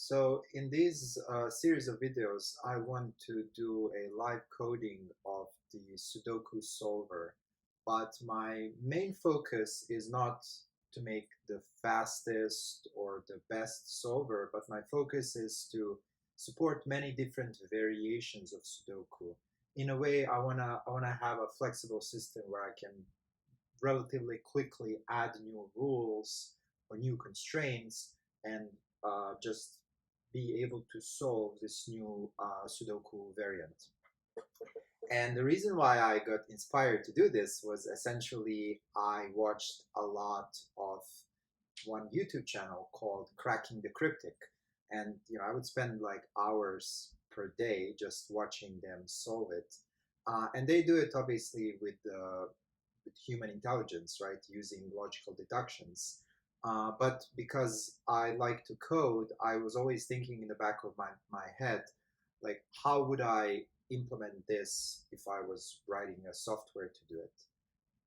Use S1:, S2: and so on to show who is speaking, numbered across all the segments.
S1: So in this series of videos, I want to do a live coding of the Sudoku solver, but my main focus is not to make the fastest or the best solver, but my focus is to support many different variations of Sudoku. In a way, I wanna have a flexible system where I can relatively quickly add new rules or new constraints and just be able to solve this new Sudoku variant. And the reason why I got inspired to do this was essentially I watched a lot of one YouTube channel called Cracking the Cryptic. And I would spend like hours per day just watching them solve it. And they do it obviously with human intelligence, right, using logical deductions. But because I like to code, I was always thinking in the back of my head, like, how would I implement this if I was writing a software to do it?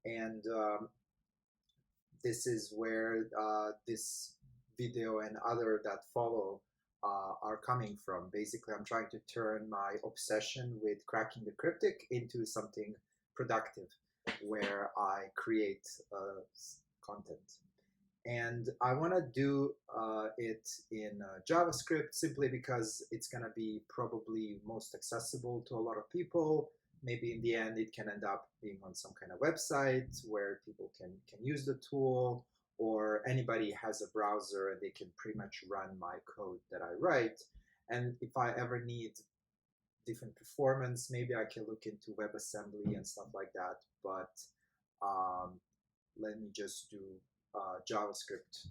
S1: And this is where this video and other that follow are coming from. Basically, I'm trying to turn my obsession with cracking the cryptic into something productive where I create content. And I want to do it in JavaScript simply because it's going to be probably most accessible to a lot of people. Maybe in the end, it can end up being on some kind of website where people can use the tool, or anybody has a browser and they can pretty much run my code that I write. And if I ever need different performance, maybe I can look into WebAssembly and stuff like that. But let me just do JavaScript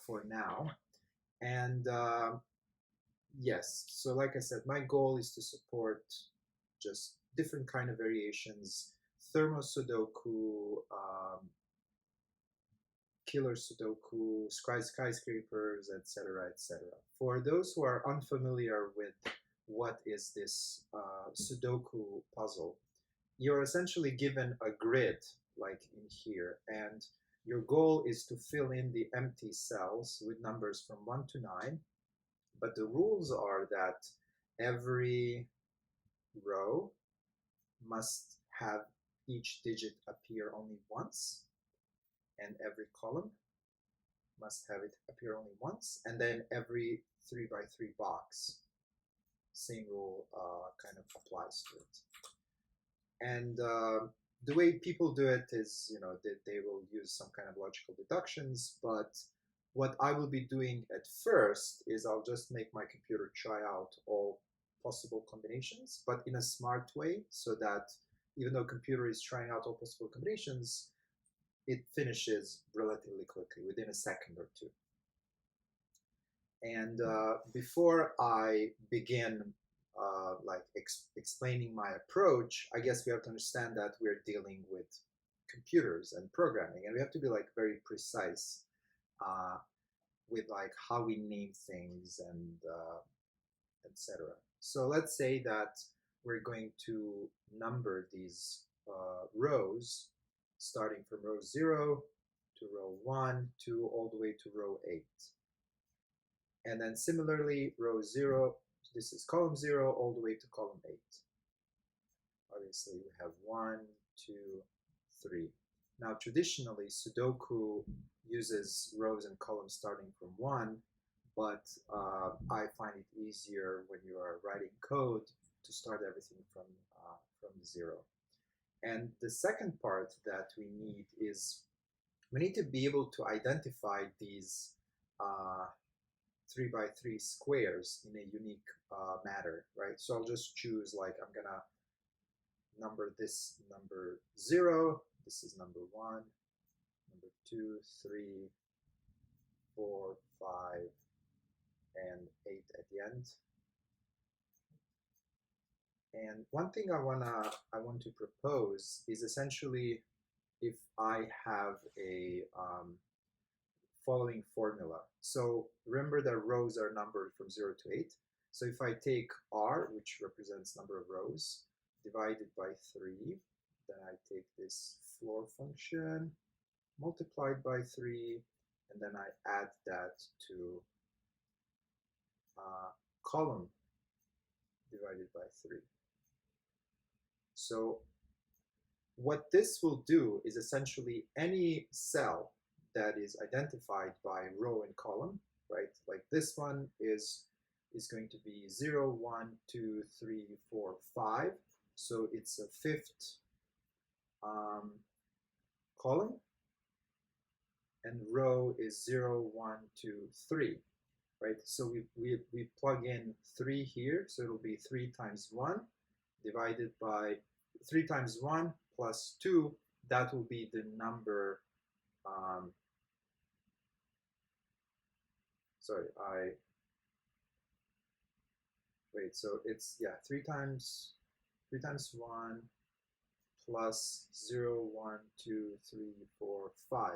S1: for now. And yes, so like I said, my goal is to support just different kind of variations, thermo Sudoku, killer Sudoku, skyscrapers, etc., etc. For those who are unfamiliar with what is this Sudoku puzzle, you're essentially given a grid like in here, and your goal is to fill in the empty cells with numbers from 1 to 9, but the rules are that every row must have each digit appear only once, and every column must have it appear only once, and then every 3 by 3 box, same rule kind of applies to it. And the way people do it is, they will use some kind of logical deductions, but what I will be doing at first is I'll just make my computer try out all possible combinations, but in a smart way, so that even though computer is trying out all possible combinations, it finishes relatively quickly, within a second or two. And before I begin explaining my approach, I guess we have to understand that we're dealing with computers and programming, and we have to be like very precise with like how we name things and etc. So let's say that we're going to number these rows starting from row 0 to row 1 to all the way to row 8. And then similarly, row 0, this is column 0 all the way to column 8. Obviously, we have 1, 2, 3. Now, traditionally, Sudoku uses rows and columns starting from 1, but I find it easier when you are writing code to start everything from 0. And the second part that we need is we need to be able to identify these 3 by 3 squares in a unique manner, right? So I'll just choose, like, I'm gonna number this number 0, this is number 1, number 2, 3, 4, 5, and 8 at the end. And one thing I want to propose is essentially if I have a following formula. So remember that rows are numbered from 0 to 8. So if I take R, which represents number of rows, divided by 3, then I take this floor function multiplied by 3, and then I add that to column divided by 3. So what this will do is essentially any cell that is identified by row and column, right? Like this one is going to be 0, 1, 2, 3, 4, 5. So it's a fifth column, and row is 0, 1, 2, 3, right? So we plug in 3 here, so it'll be 3 times 1 divided by 3 times 1 plus 2. That will be the number. So it's 3 times 1 plus 0, 1, 2, 3, 4, 5.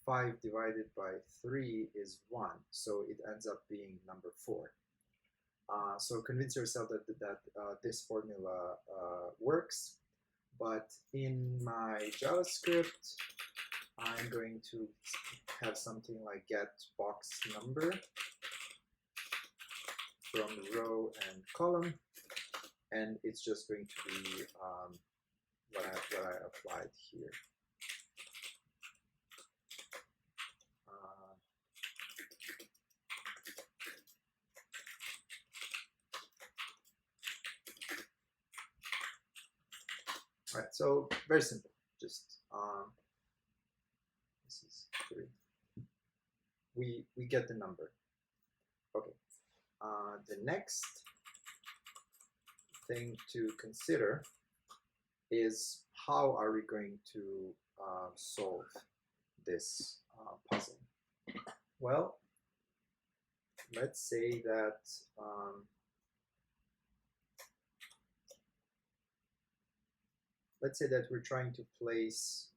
S1: 5 divided by 3 is 1, so it ends up being number 4. So convince yourself that this formula works. But in my JavaScript, I'm going to have something like get box number from row and column, and it's just going to be what I applied here. All right, so very simple. Just this is 3. We get the number. Okay. The next thing to consider is how are we going to solve this puzzle? Well, let's say that we're trying to place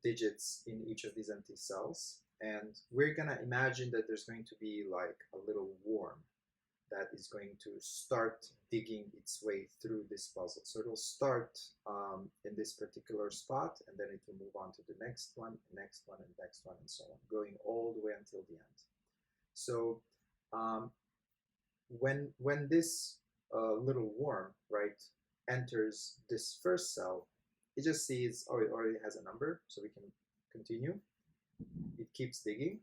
S1: digits in each of these empty cells, and we're gonna imagine that there's going to be like a little worm that is going to start digging its way through this puzzle. So it'll start in this particular spot, and then it will move on to the next one, next one, and next one, and so on, going all the way until the end. So when this little worm, right, enters this first cell, it just sees, oh, it already has a number, so we can continue. It keeps digging.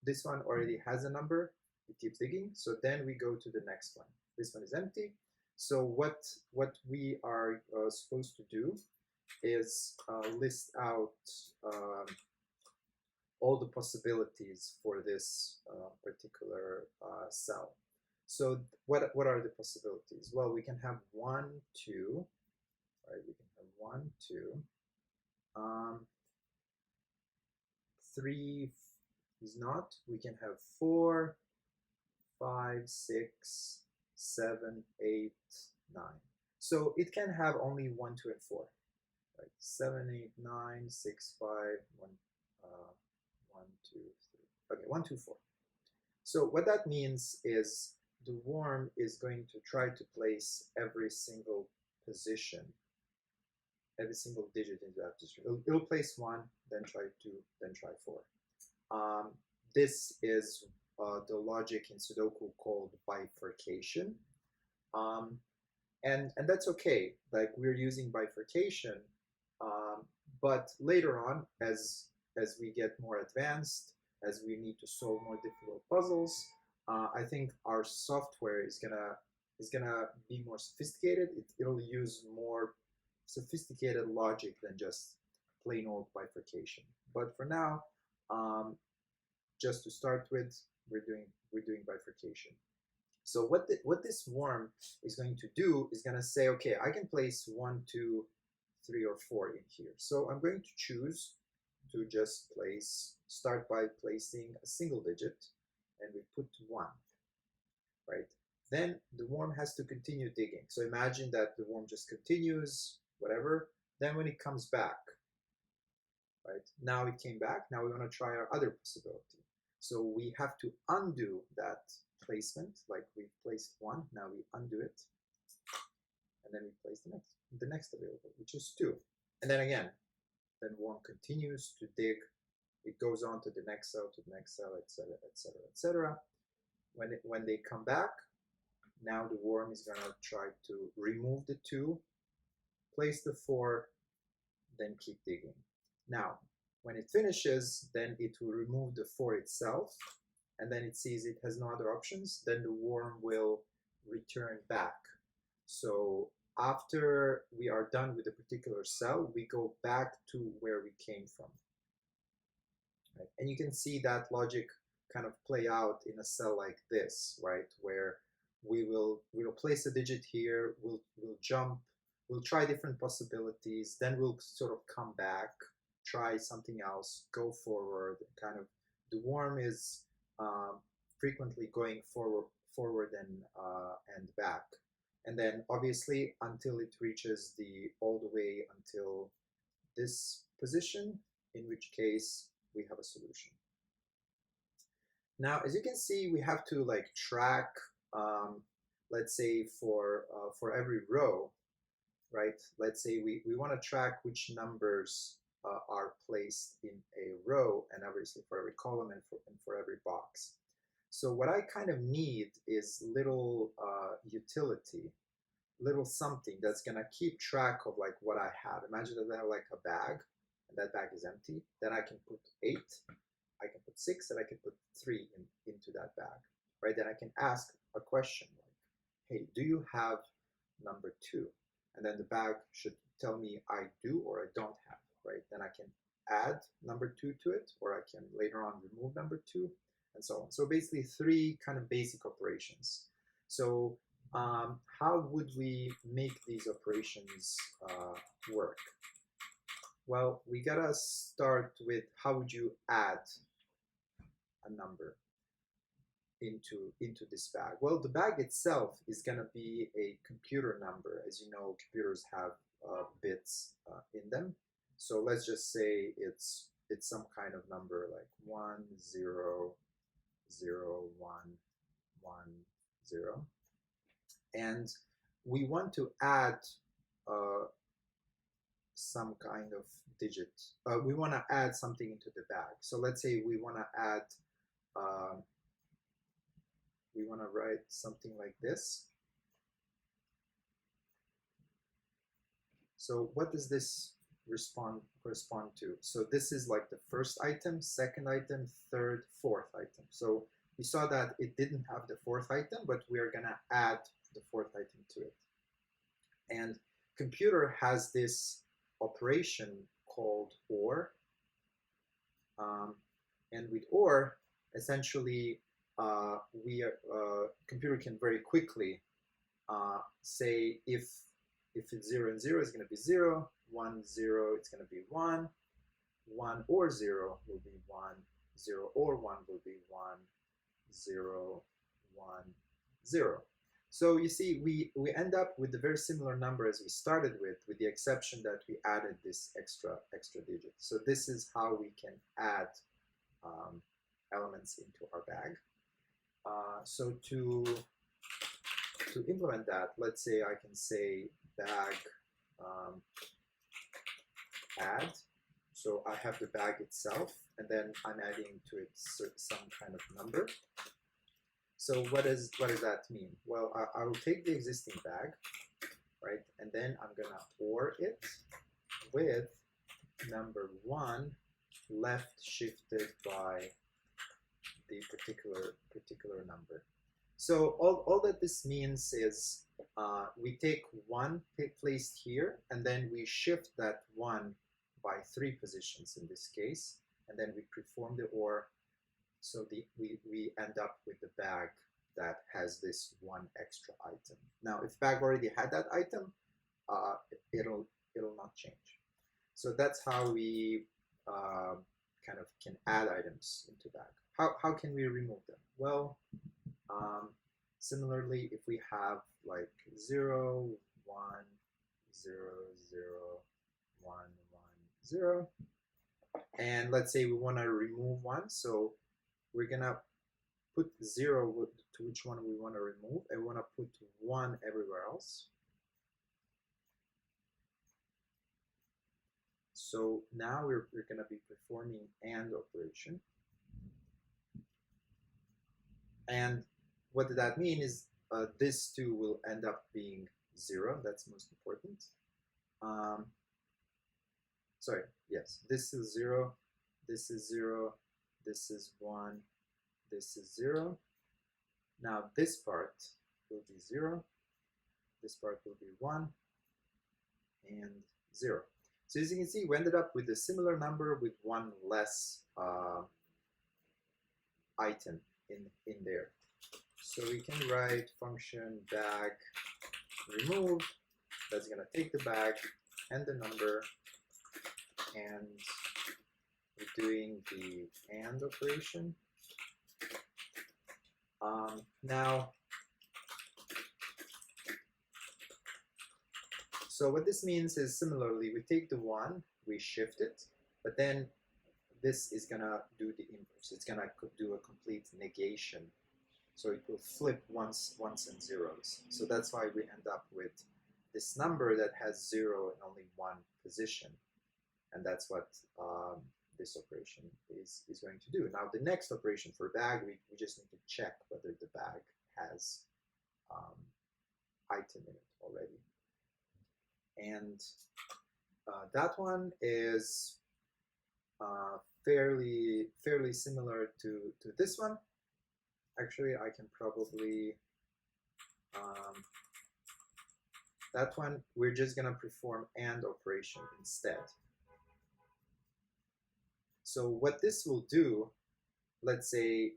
S1: This one already has a number. It keeps digging. So then we go to the next one. This one is empty. So what we are supposed to do is list out all the possibilities for this particular cell. So what are the possibilities? Well, we can have 1, 2. Right, we can have 1, 2. 3 is not. We can have 4, 5, 6, 7, 8, 9. So it can have only 1, 2, and 4. Right? 7, 8, 9, 6, 5, 1, 1, 2, 3. Okay, 1, 2, 4. So what that means is the worm is going to try to place every single position, every single digit into that position. It'll place 1, then try 2, then try 4. This is the logic in Sudoku called bifurcation. And that's okay. Like, we're using bifurcation, but later on, as we get more advanced, as we need to solve more difficult puzzles, I think our software is gonna be more sophisticated. It'll use more sophisticated logic than just plain old bifurcation. But for now, just to start with, we're doing bifurcation. So what this worm is going to do is going to say, okay, I can place 1, 2, 3, or 4 in here. So I'm going to choose to just start by placing a single digit, and we put 1, right? Then the worm has to continue digging. So imagine that the worm just continues, whatever. Then when it comes back, right? Now it came back. Now we want to try our other possibility. So we have to undo that placement. Like, we placed 1, now we undo it, and then we place the next available, which is 2. And then again, then worm continues to dig. It goes on to the next cell, to the next cell, etc., etc., etc. When they come back, now the worm is gonna try to remove the 2, place the 4, then keep digging. Now, when it finishes, then it will remove the 4 itself, and then it sees it has no other options, then the worm will return back. So after we are done with a particular cell, we go back to where we came from. Right? And you can see that logic kind of play out in a cell like this, right? Where we'll place a digit here, we'll jump, we'll try different possibilities, then we'll sort of come back, try something else, go forward. Kind of the worm is frequently going forward and back, and then obviously until it reaches all the way until this position, in which case we have a solution. Now, as you can see, we have to like track, let's say for every row, right? Let's say we want to track which numbers are placed in a row, and obviously for every column and for every box. So what I kind of need is little utility, little something that's gonna keep track of like what I have. Imagine that I have like a bag, and that bag is empty. Then I can put 8, I can put 6, and I can put 3 into that bag, right? Then I can ask a question like, hey, do you have number 2? And then the bag should tell me I do or I don't have, right? Then I can add number 2 to it, or I can later on remove number 2, and so on. So basically 3 kind of basic operations. So how would we make these operations work? Well, we gotta start with how would you add a number into this bag? Well, the bag itself is gonna be a computer number. As you know, computers have bits in them. So let's just say it's some kind of number like 1 0 0 1 1 0, and we want to add some kind of digit. We want to add something into the bag. So let's say we want to add, we want to write something like this. So what does this correspond to? So this is like the first item, second item, third, fourth item. So we saw that it didn't have the fourth item, but we are going to add the fourth item to it. And computer has this operation called OR. And with OR, essentially, computer can very quickly say if it's 0 and 0, it's going to be 0, 1, 0, it's going to be 1, 1 or 0 will be 1, 0 or 1 will be 1, 0, 1, 0. So you see, we end up with a very similar number as we started with the exception that we added this extra digit. So this is how we can add elements into our bag. So to implement that, let's say I can say bag add. So I have the bag itself, and then I'm adding to it some kind of number. So what does that mean? Well, I will take the existing bag, right, and then I'm gonna OR it with number 1 left shifted by the particular number. So all that this means is we take 1 placed here, and then we shift that 1 by 3 positions in this case, and then we perform the OR. So we end up with the bag that has this 1 extra item. Now, if bag already had that item, it'll not change. So that's how we kind of can add items into bag. How can we remove them? Well, similarly, if we have like 0, 1, 0, 0, 1, 1, 0, and let's say we want to remove 1, so we're gonna put 0 to which one we want to remove, and we want to put 1 everywhere else. So now we're going to be performing AND operation. And what did that mean is this 2 will end up being 0. That's most important. Sorry, yes, this is 0, this is 0, this is 1, this is 0. Now this part will be 0, this part will be 1, and 0. So as you can see, we ended up with a similar number with one less item in there. So we can write function bag remove. That's going to take the bag and the number, and we're doing the AND operation. Now, so what this means is similarly, we take the 1, we shift it, but then this is going to do the inverse. It's going to do a complete negation. So it will flip ones and zeros. So that's why we end up with this number that has 0 in only one position. And that's what this operation is going to do. Now, the next operation for bag, we just need to check whether the bag has item in it already. And that one is fairly similar to this one. Actually, I can probably, that one, we're just going to perform AND operation instead. So what this will do, let's say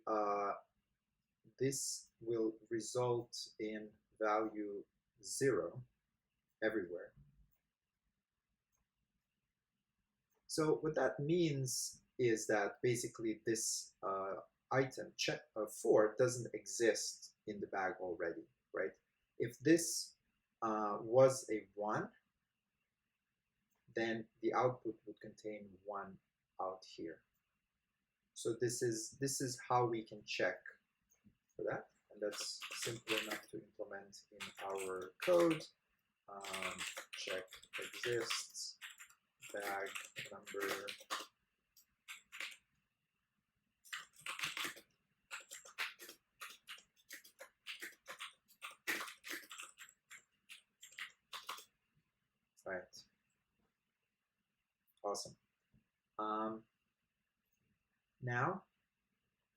S1: this will result in value 0 everywhere. So what that means is that basically this item, 4, doesn't exist in the bag already, right? If this was a 1, then the output would contain 1 out here. So this is how we can check for that, and that's simple enough to implement in our code. Check exists, bag number, right? Awesome. Now,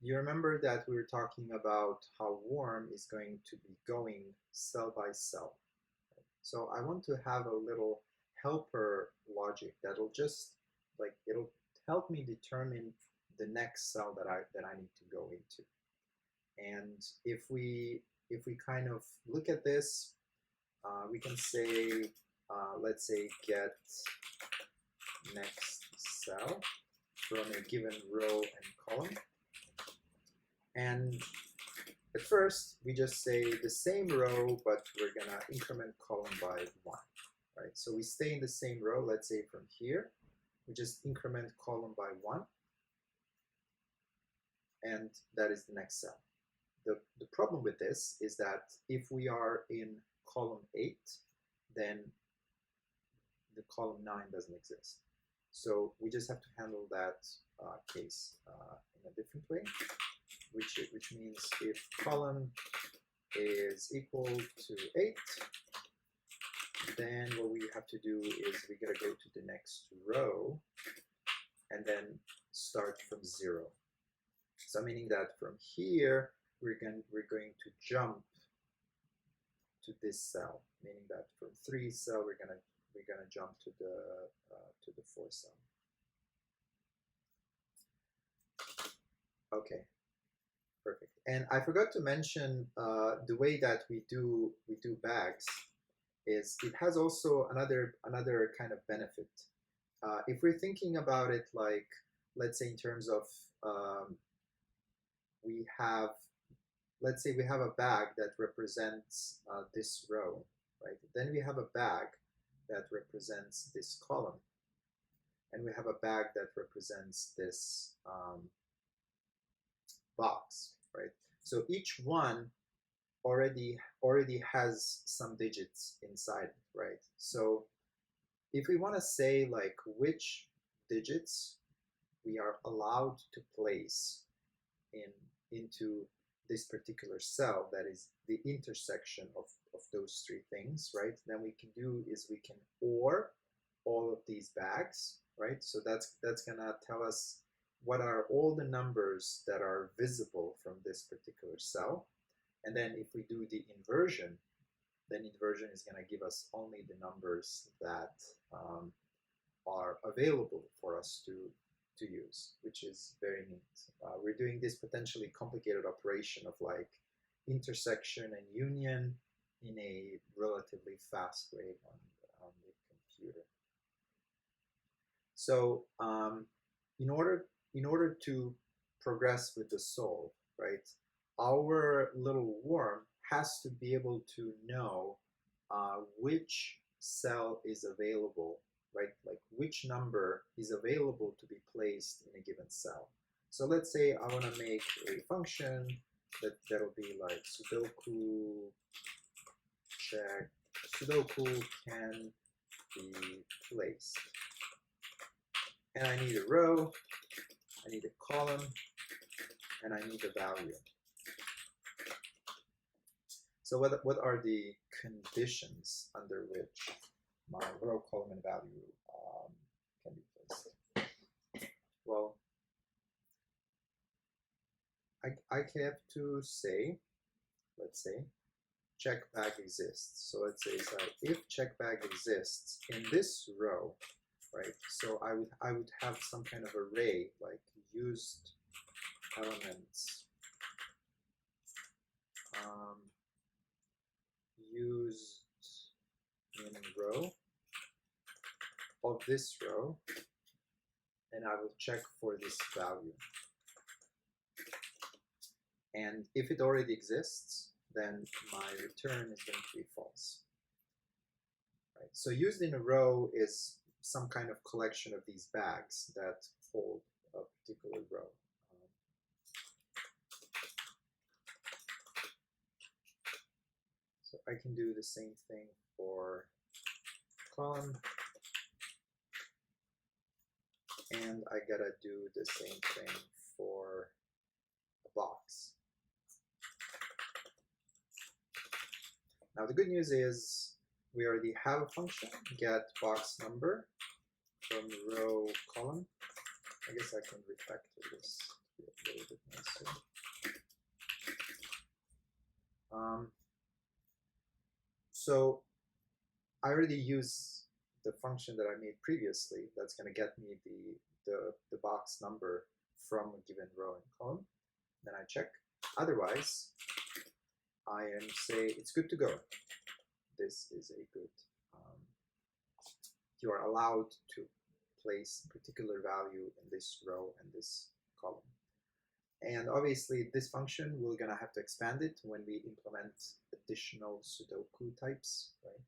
S1: you remember that we were talking about how warm is going to be going cell by cell. So I want to have a little helper logic that'll just it'll help me determine the next cell that I need to go into. And if we kind of look at this, we can say let's say get next cell from a given row and column. And at first, we just say the same row, but we're going to increment column by 1, right? So we stay in the same row, let's say from here. We just increment column by 1, and that is the next cell. The problem with this is that if we are in column 8, then the column 9 doesn't exist. So we just have to handle that case in a different way, which means if column is equal to 8, then what we have to do is we gotta go to the next row and then start from 0. So meaning that from here we're going to jump to this cell, meaning that from 3 cell we're gonna jump to the 4 cell. Okay, perfect. And I forgot to mention the way that we do bags is it has also another kind of benefit. If we're thinking about it, like let's say in terms of let's say we have a bag that represents this row, right? Then we have a bag that represents this column, and we have a bag that represents this box, right? So each one already has some digits inside, right? So if we want to say like which digits we are allowed to place into this particular cell that is the intersection of those three things, right? Then we can do is we can OR all of these bags, right? So that's gonna tell us what are all the numbers that are visible from this particular cell. And then if we do the inversion, then inversion is going to give us only the numbers that are available for us to use, which is very neat. We're doing this potentially complicated operation of like intersection and union in a relatively fast way on the computer. So in order to progress with the solve, right, our little worm has to be able to know which cell is available, right? Like which number is available to be placed in a given cell. So let's say I want to make a function that'll be like Sudoku check, Sudoku can be placed. And I need a row, I need a column, and I need a value. So what are the conditions under which my row, column, and value can be placed? Well, I have to say, let's say, check bag exists. So let's say if check bag exists in this row, right? So I would have some kind of array like used elements, used in row of this row, and I will check for this value. And if it already exists, then my return is going to be false. Right? So used in a row is some kind of collection of these bags that hold a particular row. So I can do the same thing for column, and I gotta do the same thing for a box. Now the good news is we already have a function, get box number from row column. I guess I can refactor this to be a little bit nicer. So I already use the function that I made previously that's going to get me the box number from a given row and column. Then I check. Otherwise, I am say it's good to go. This is a good, you are allowed to place particular value in this row and this column. And obviously this function, we're gonna have to expand it when we implement additional Sudoku types, right?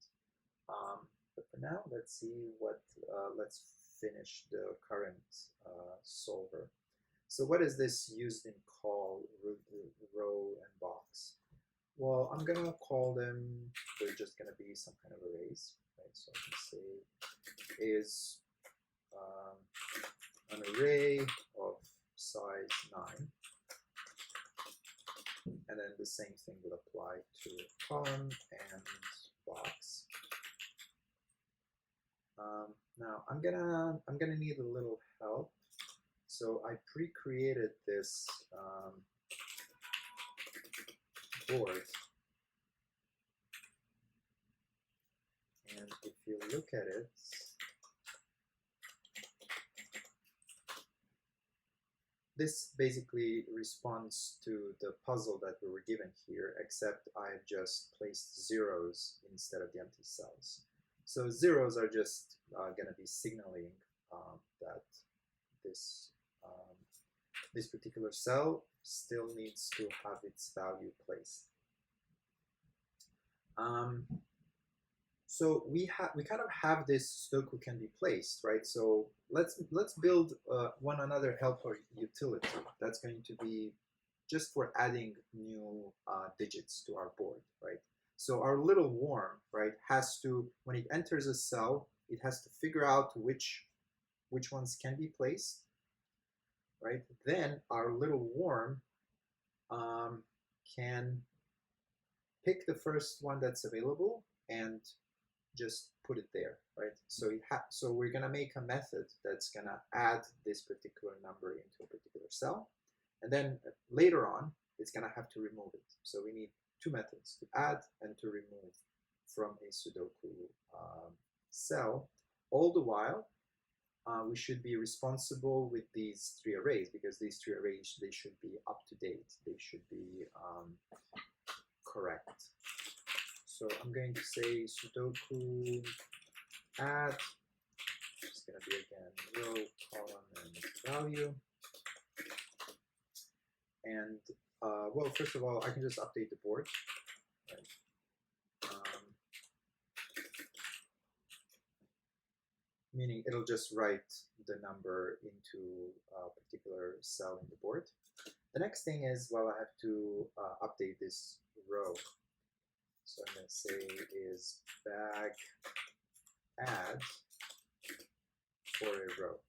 S1: But for now, let's see what, let's finish the current solver. So what is this used in call, row, and box? Well, I'm gonna call them, they're just gonna be some kind of arrays, right? So I can say is an array of size 9. And then the same thing will apply to column and box. Now I'm gonna need a little help. So I pre-created this board, and if you look at it, this basically responds to the puzzle that we were given here, except I've just placed zeros instead of the empty cells. So zeros are just going to be signaling that this this particular cell still needs to have its value placed. So we kind of have this Sudoku can be placed, right? So let's build one another helper utility that's going to be just for adding new digits to our board, right? So our little worm, right, has to, when it enters a cell, it has to figure out which ones can be placed, right? Then our little worm can pick the first one that's available and just put it there, right? So we're gonna make a method that's gonna add this particular number into a particular cell, and then later on it's gonna have to remove it. So we need two methods, to add and to remove from a Sudoku cell. All the while, we should be responsible with these three arrays, because these three arrays, they should be up to date. They should be correct. So I'm going to say Sudoku add, it's going to be again row, column, and value. And well, first of all, I can just update the board. Right? Meaning it'll just write the number into a particular cell in the board. The next thing is, well, I have to update this row. So I'm going to say is bag add for a row.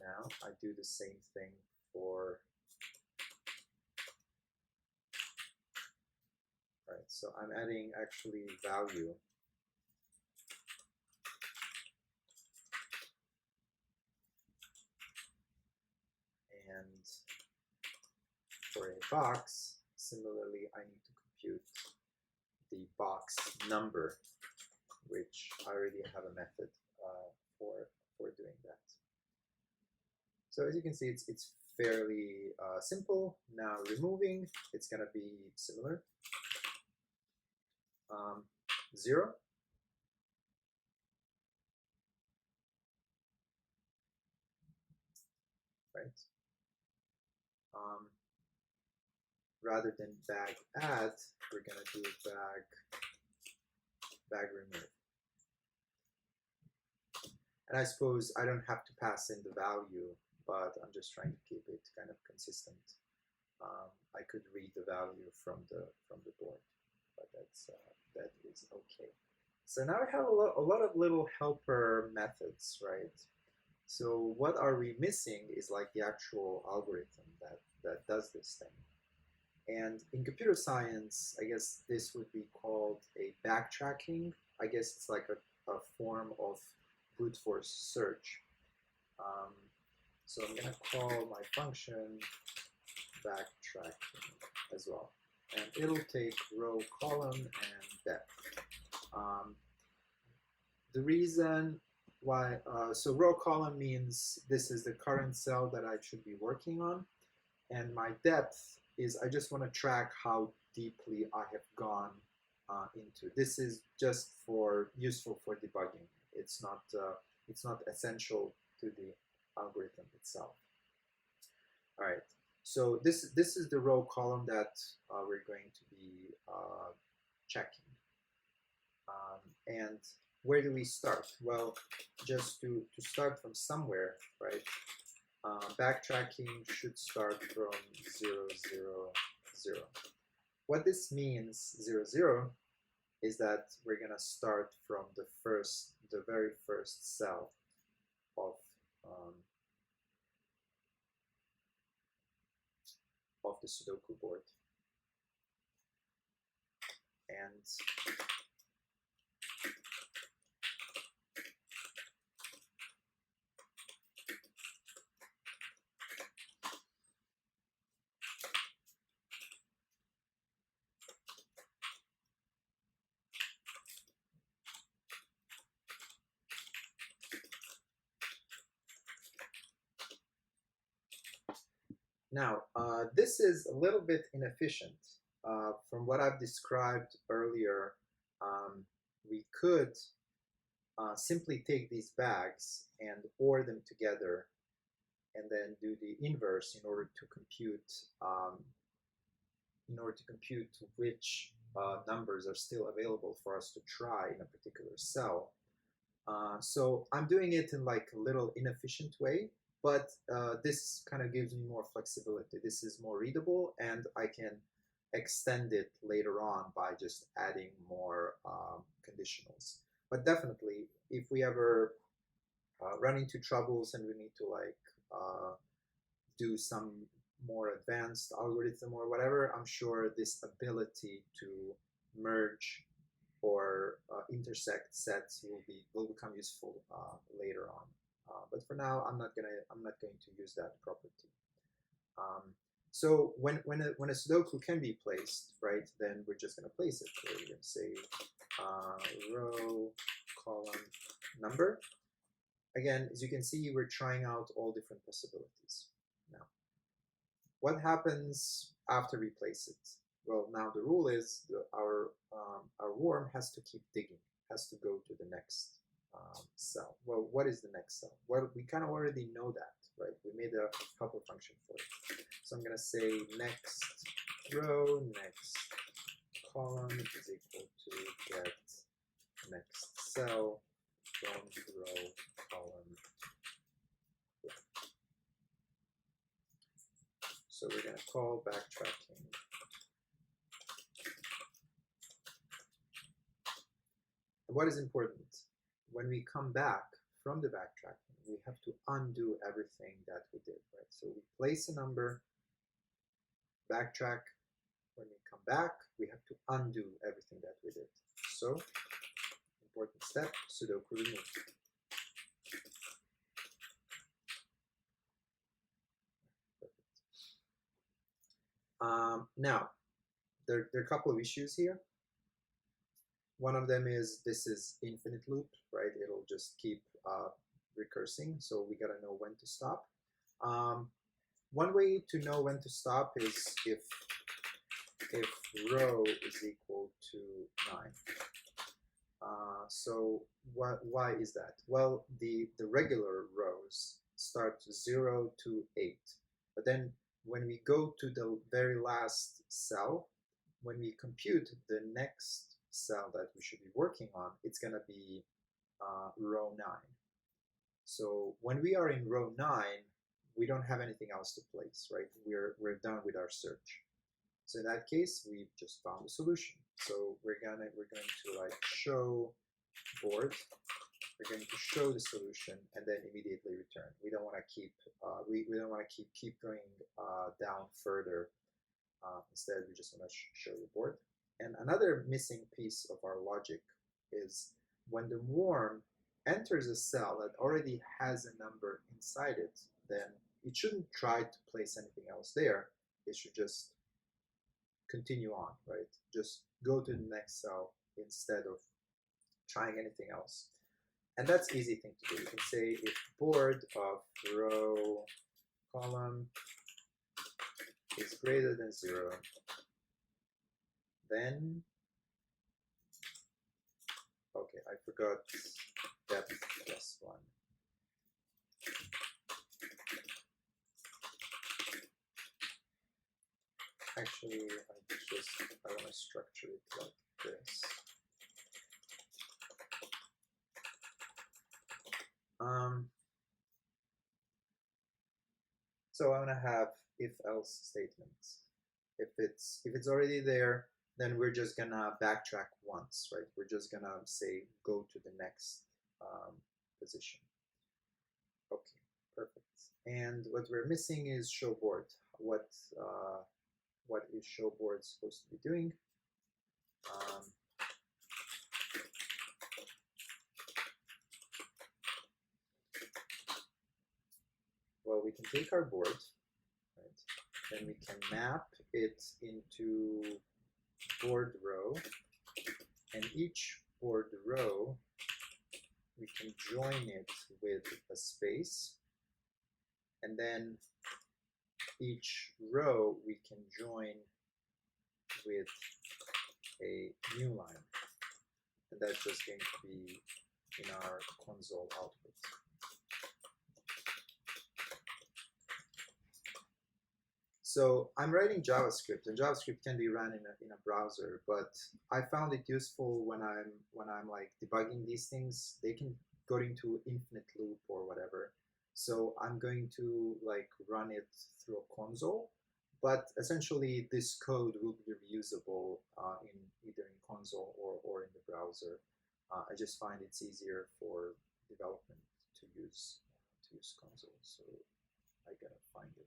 S1: Now I do the same thing for, right, so I'm adding actually value. And for a box, similarly, I need to compute the box number, which I already have a method for doing that. So as you can see, it's fairly simple. Now removing, it's going to be similar. 0. Right. Rather than bag add, we're going to do bag remove. And I suppose I don't have to pass in the value, but I'm just trying to keep it kind of consistent. I could read the value from the board, but that is okay. So now I have a lot of little helper methods, right? So what are we missing is like the actual algorithm that does this thing. And in computer science, I guess this would be called a backtracking. I guess it's like a form of brute force search. So I'm going to call my function backtracking as well. And it'll take row, column, and depth. The reason why, so row column means this is the current cell that I should be working on. And my depth is I just want to track how deeply I have gone into. This is just useful for debugging. It's not essential to the algorithm itself. All right. So this is the row column that we're going to be checking. And where do we start? Well, just to start from somewhere, right? Backtracking should start from 0, 0, 0. What this means, 0, 0, is that we're gonna start from the very first cell of the Sudoku board. And now, this is a little bit inefficient. From what I've described earlier, we could simply take these bags and OR them together and then do the inverse in order to compute which numbers are still available for us to try in a particular cell. So I'm doing it in like a little inefficient way, but this kind of gives me more flexibility. This is more readable, and I can extend it later on by just adding more conditionals. But definitely, if we ever run into troubles and we need to like do some more advanced algorithm or whatever, I'm sure this ability to merge or intersect sets will become useful later on. But for now, I'm not going to use that property. So when a Sudoku can be placed, right, then we're just going to place it. So we're going to say row, column, number. Again, as you can see, we're trying out all different possibilities. Now, what happens after we place it? Well, now the rule is our worm has to keep digging, has to go to the next cell. Well, what is the next cell? Well, we kind of already know that, right? We made a helper function for it. So I'm going to say next row, next column is equal to get next cell from row, column. So we're going to call backtracking. And what is important? When we come back from the backtracking, we have to undo everything that we did, right? So we place a number, backtrack. When we come back, we have to undo everything that we did. So, important step, Sudoku remove. Now, there are a couple of issues here. One of them is this is infinite loop, right? It'll just keep recursing, so we gotta know when to stop. One way to know when to stop is if row is equal to 9. So why is that? Well, the regular rows start 0 to 8, but then when we go to the very last cell, when we compute the next cell that we should be working on, it's going to be row 9. So when we are in row 9, we don't have anything else to place, right? We're done with our search. So in that case, we've just found a solution. So we're going to like show board. We're going to show the solution and then immediately return. We don't want to keep we don't want to keep going down further. Instead, we just want to show the board. And another missing piece of our logic is when the worm enters a cell that already has a number inside it, then it shouldn't try to place anything else there. It should just continue on, right? Just go to the next cell instead of trying anything else. And that's an easy thing to do. You can say if board of row column is greater than 0, then, okay, I forgot depth plus 1. Actually, I want to structure it like this. So I want to have if-else statements. If it's already there, then we're just gonna backtrack once, right? We're just gonna say go to the next position. Okay, perfect. And what we're missing is show board. What is show board supposed to be doing? Well, we can take our board, right? Then we can map it into board row, and each board row we can join it with a space, and then each row we can join with a new line, and that's just going to be in our console output. So I'm writing JavaScript, and JavaScript can be run in a browser, but I found it useful when I'm like debugging these things. They can go into infinite loop or whatever. So I'm going to like run it through a console, but essentially this code will be reusable in either in console or in the browser. I just find it's easier for development to use console. So I gotta find it.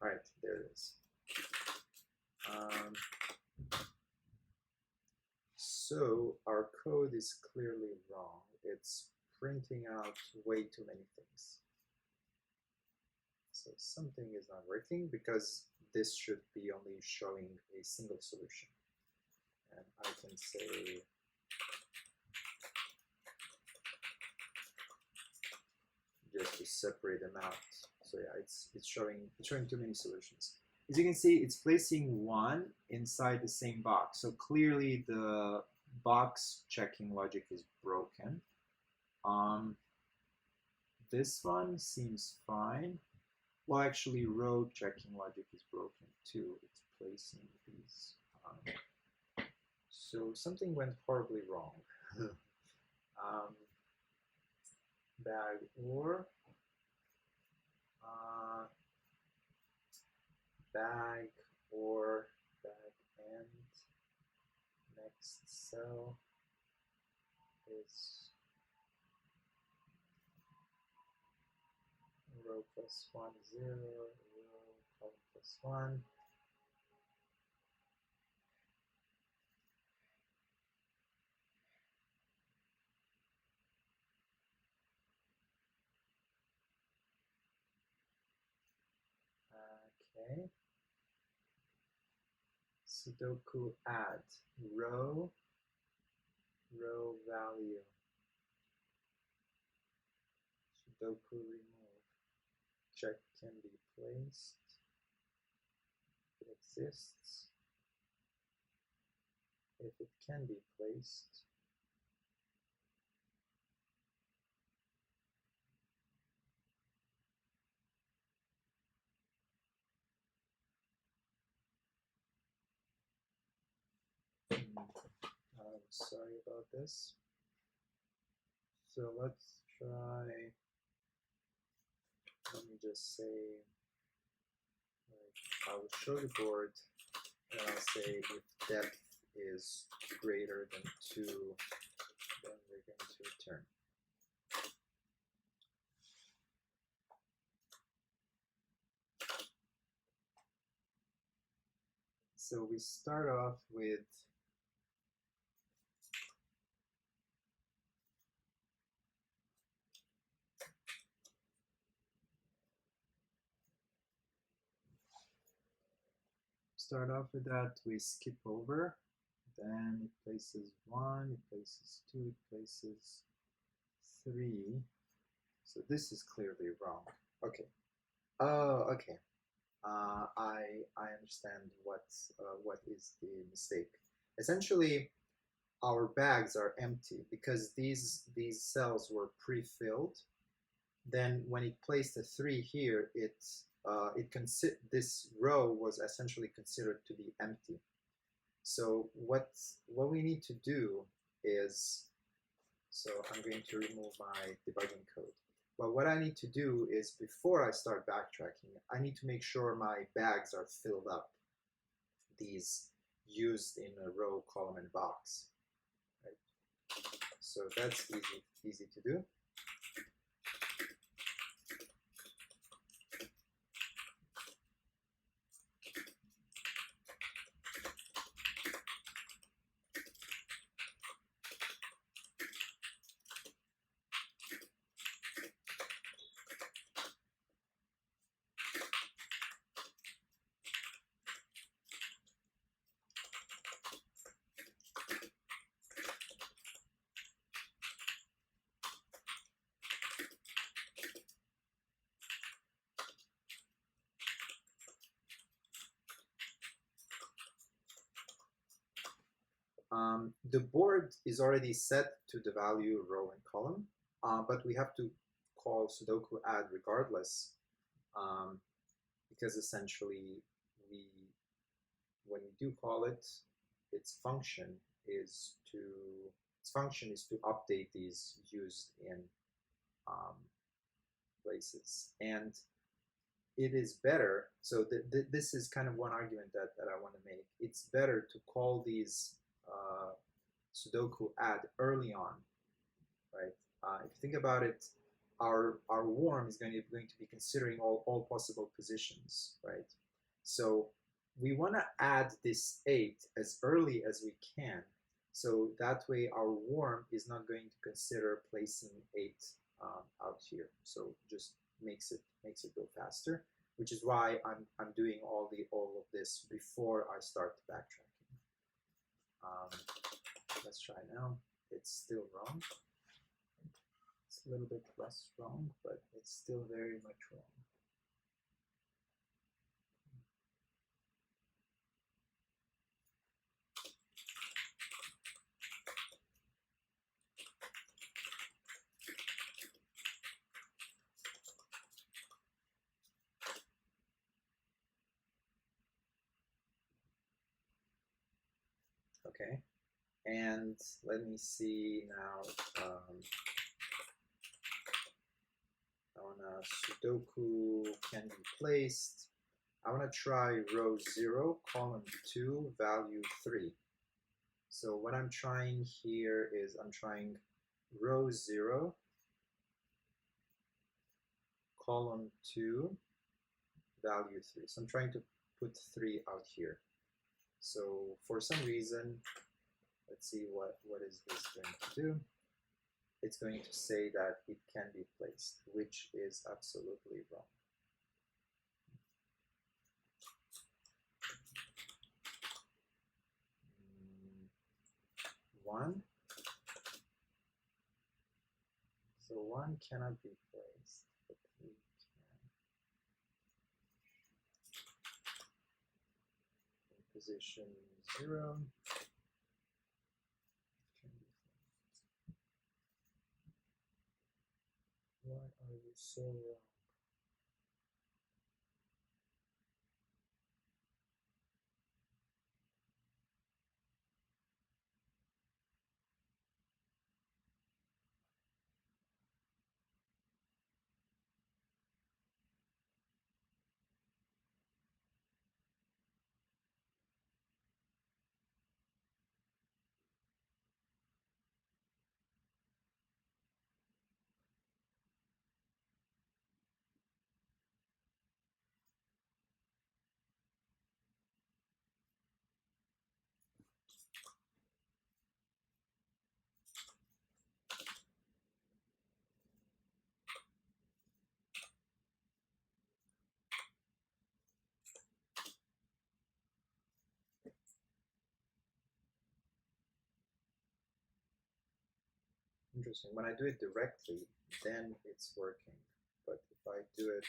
S1: All right, there it is. So our code is clearly wrong. It's printing out way too many things. So something is not working because this should be only showing a single solution. And I can say just to separate them out. So yeah, it's showing too many solutions. As you can see, it's placing one inside the same box. So clearly the box checking logic is broken. This one seems fine. Well, actually, row checking logic is broken too. It's placing these. So something went horribly wrong. Bag or bag or bag and next cell is row plus 1, 0, row column plus 1. Okay. Sudoku add row value. Sudoku remove. Check can be placed. It exists. If it can be placed, I'm sorry about this. So let's try, let me just say, I will show the board and I'll say if depth is greater than 2, then we're going to return. So we start off with that, we skip over, then it places 1, it places 2, it places 3. So this is clearly wrong. Okay. Oh, okay. I understand what is the mistake. Essentially, our bags are empty because these cells were pre-filled. Then when it placed a 3 here, this row was essentially considered to be empty. So what we need to do is, so I'm going to remove my debugging code. But what I need to do is, before I start backtracking, I need to make sure my bags are filled up, these used in a row, column, and box. Right? So that's easy to do. The board is already set to the value row and column, but we have to call Sudoku add regardless, because essentially when we do call it, its function is to update these used in places. And it is better, so this is kind of one argument that I want to make. It's better to call these Sudoku add early on, right? If you think about it, our worm is going to be considering all possible positions, right? So we want to add this 8 as early as we can, so that way our worm is not going to consider placing 8 out here. So just makes it go faster, which is why I'm doing all of this before I start backtracking. Let's try now. It's still wrong. It's a little bit less wrong, but it's still very much wrong. Okay, and let me see now. On a Sudoku can be placed. I want to try row 0, column 2, value 3. So what I'm trying here is I'm trying row 0, column 2, value 3. So I'm trying to put 3 out here. So for some reason, let's see what is this going to do. It's going to say that it can be placed, which is absolutely wrong. One. So 1 cannot be placed, but 3 can. In position 0. Why are you so wrong? Interesting. When I do it directly, then it's working. But if I do it,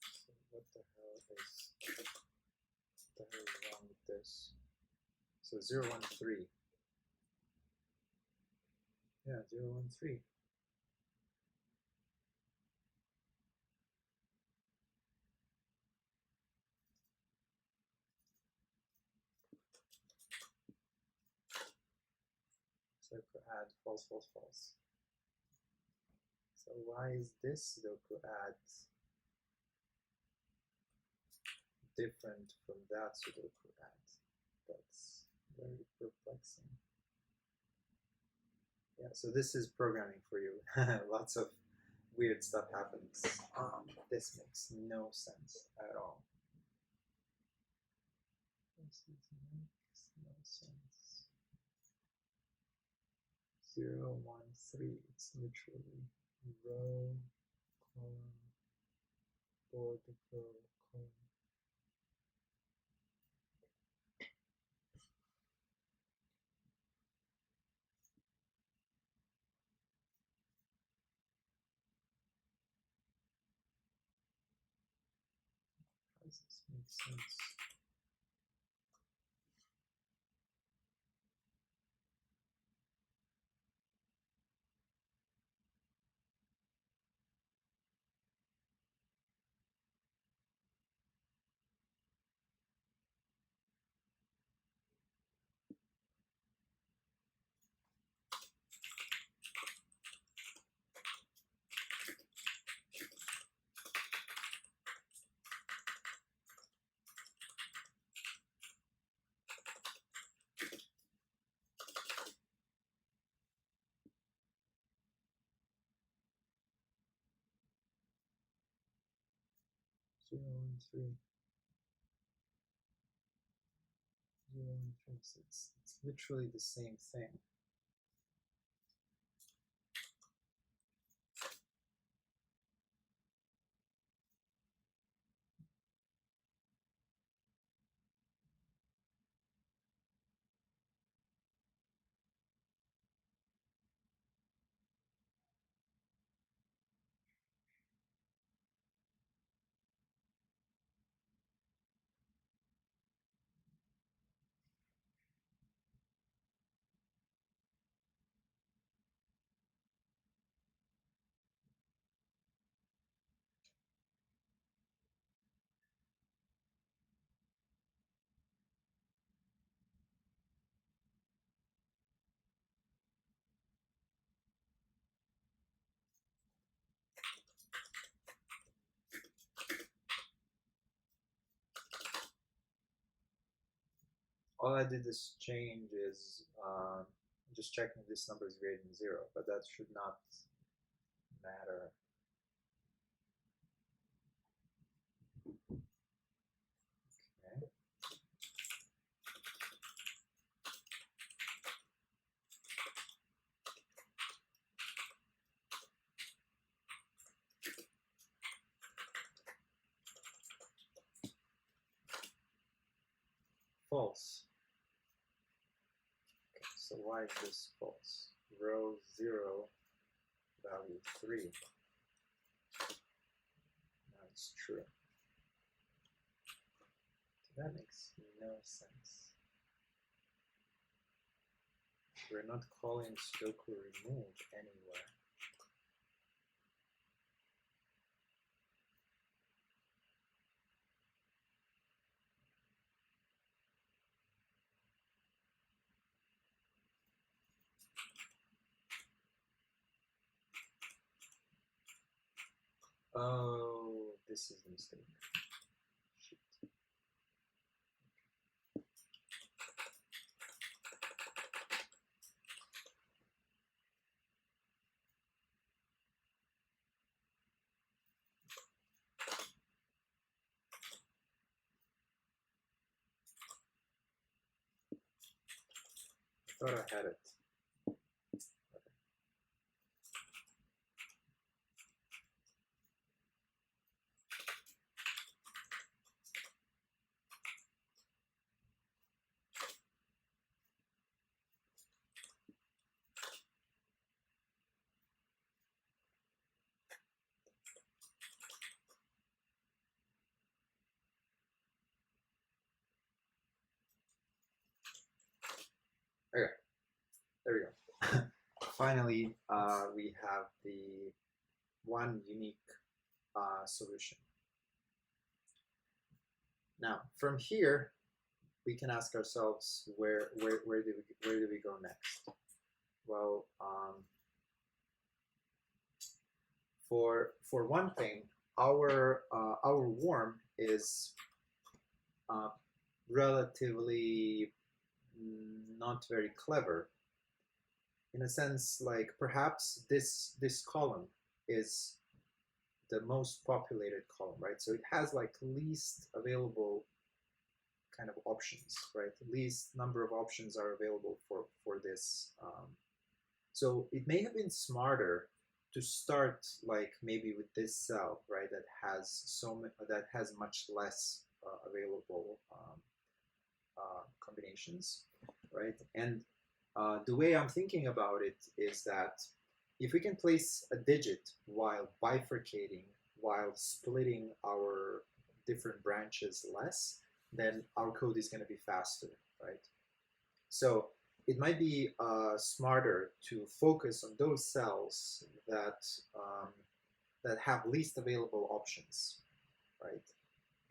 S1: so what the hell is wrong with this? So 0, 1, 3. Yeah, 0, 1, 3. So I could add false, false, false. So why is this Sudoku add different from that Sudoku add? That's very perplexing. Yeah, so this is programming for you. Lots of weird stuff happens. This makes no sense at all. This makes no sense. 0, 1, 3. It's literally row, column, board, row, column. How does this make sense? 0 and 3. 0 and 3. So it's literally the same thing. All I did is change is just checking this number is greater than 0, but that should not matter. Okay. False. Okay, so why is this false? Row 0, value 3. Now it's true. That makes no sense. We're not calling Sudoku remove anywhere. Oh, this is a mistake. Shit. I thought I had it. Okay, there we go. Finally, we have the one unique solution. Now, from here, we can ask ourselves where do we go next? Well, for one thing, our worm is relatively not very clever. In a sense, like perhaps this column is the most populated column, right? So it has like least available kind of options, right? Least number of options are available for this. So it may have been smarter to start like maybe with this cell, right? That has much less available combinations, right? And the way I'm thinking about it is that if we can place a digit while bifurcating, while splitting our different branches less, then our code is going to be faster, right? So it might be smarter to focus on those cells that have least available options, right?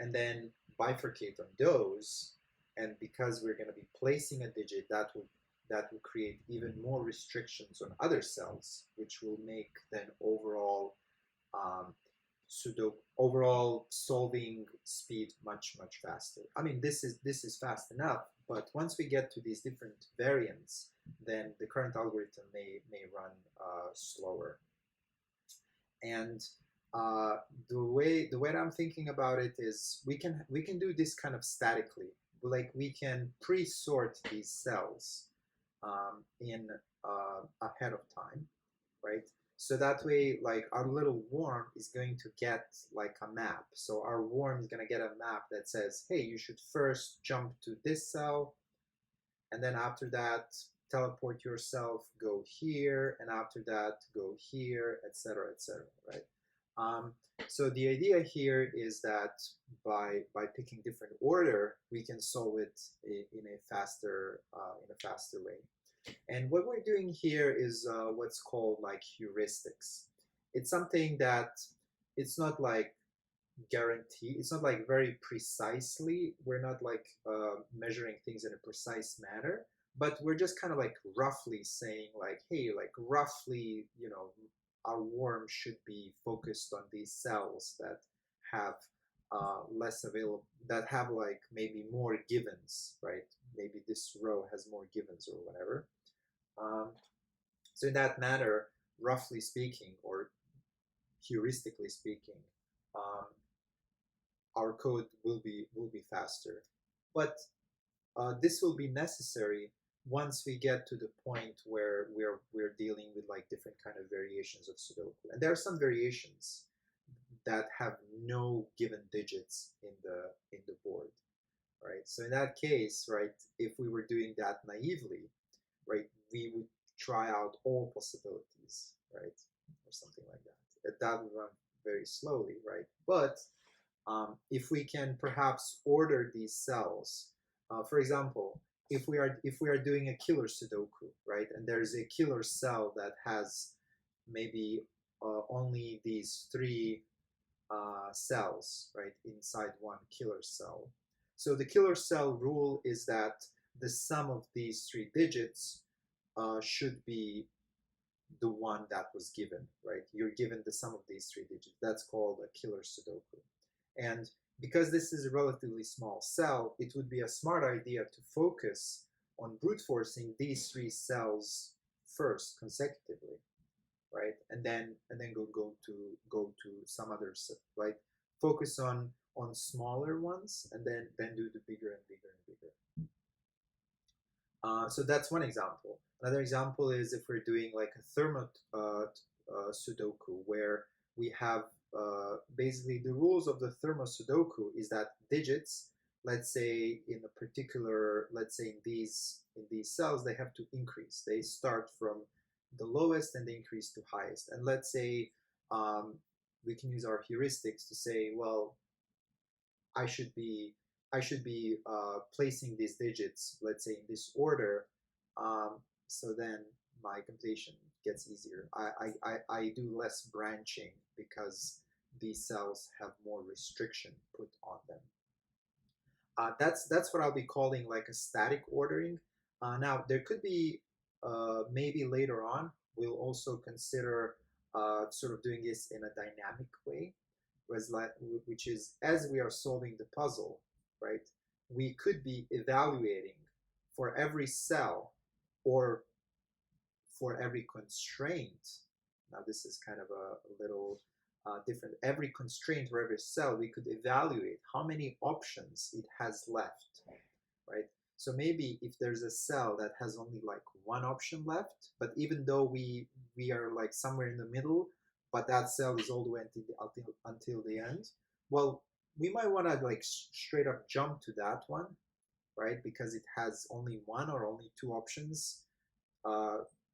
S1: And then bifurcate on those. And because we're going to be placing a digit, that will create even more restrictions on other cells, which will make then overall overall solving speed much faster. I mean, this is fast enough, but once we get to these different variants, then the current algorithm may run slower. And uh, the way I'm thinking about it is we can do this kind of statically. Like we can pre-sort these cells in ahead of time, right? So that way, like our little worm is going to get like a map. So our worm is going to get a map that says, hey, you should first jump to this cell, and then after that, teleport yourself, go here, and after that, go here, etc., right? Um, so the idea here is that by picking different order, we can solve it in a faster way. And what we're doing here is what's called like heuristics. It's something that it's not like guarantee. It's not like very precisely. We're not like measuring things in a precise manner, but we're just kind of like roughly saying like, hey, like roughly, you know, our worm should be focused on these cells that have less available, that have like maybe more givens, right? Maybe this row has more givens or whatever. Um, so in that manner, roughly speaking, or heuristically speaking, um, our code will be faster. But this will be necessary once we get to the point where we're dealing with like different kind of variations of Sudoku. And there are some variations that have no given digits in the board, right? So in that case, right, if we were doing that naively, right, we would try out all possibilities, right, or something like that. That would run very slowly, right? But if we can perhaps order these cells, for example, if we are doing a killer Sudoku, right, and there's a killer cell that has maybe only these three cells, right, inside one killer cell. So the killer cell rule is that the sum of these three digits should be the one that was given, right? You're given the sum of these three digits. That's called a killer Sudoku. And because this is a relatively small cell, it would be a smart idea to focus on brute forcing these three cells first consecutively, right? And then go to some others, right? Focus on smaller ones, and then do the bigger and bigger and bigger. So that's one example. Another example is if we're doing like a thermo Sudoku, where we have basically the rules of the thermo Sudoku is that digits, let's say in a particular, let's say in these cells, they have to increase. They start from the lowest and they increase to highest. And let's say we can use our heuristics to say, well, I should be placing these digits, let's say in this order, so then my completion gets easier. I do less branching because these cells have more restriction put on them. That's what I'll be calling like a static ordering. Now there could be maybe later on we'll also consider sort of doing this in a dynamic way, which is as we are solving the puzzle, right? We could be evaluating for every cell or for every constraint. Now this is kind of a little different. Every constraint or every cell, we could evaluate how many options it has left, right? So maybe if there's a cell that has only like one option left, but even though we are like somewhere in the middle, but that cell is all the way until the end, well, we might want to like straight up jump to that one, right? Because it has only one or only two options.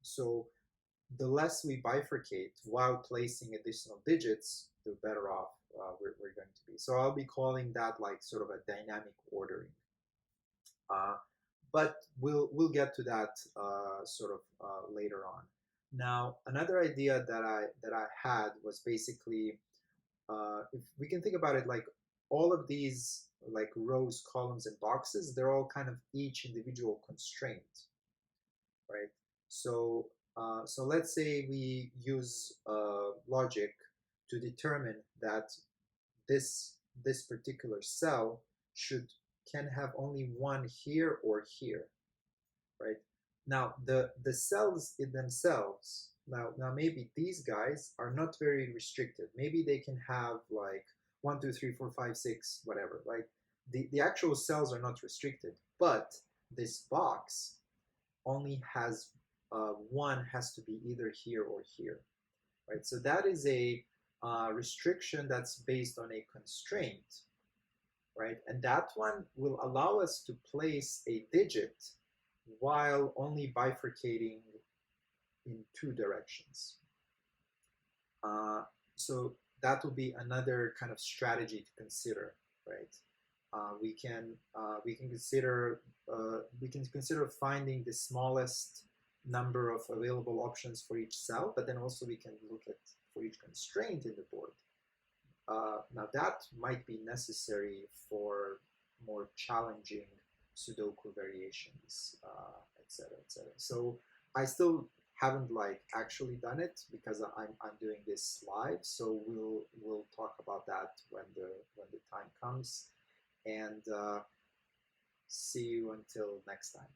S1: So the less we bifurcate while placing additional digits, the better off we're going to be. So I'll be calling that like sort of a dynamic ordering. But we'll get to that sort of later on. Now, another idea that I had was basically if we can think about it like all of these like rows, columns, and boxes, they're all kind of each individual constraint, right? So so let's say we use logic to determine that this particular cell can have only one here or here, right? Now the cells in themselves, Now maybe these guys are not very restricted. Maybe they can have like 1, 2, 3, 4, 5, 6, whatever. Like the actual cells are not restricted, but this box only has one has to be either here or here, right? So that is a restriction that's based on a constraint, right? And that one will allow us to place a digit while only bifurcating in two directions. Uh, so that will be another kind of strategy to consider, right? We can consider finding the smallest number of available options for each cell, but then also we can look at for each constraint in the board. Now that might be necessary for more challenging Sudoku variations, etc., etc. So I still haven't like actually done it because I'm doing this live. So we'll talk about that when the time comes, and see you until next time.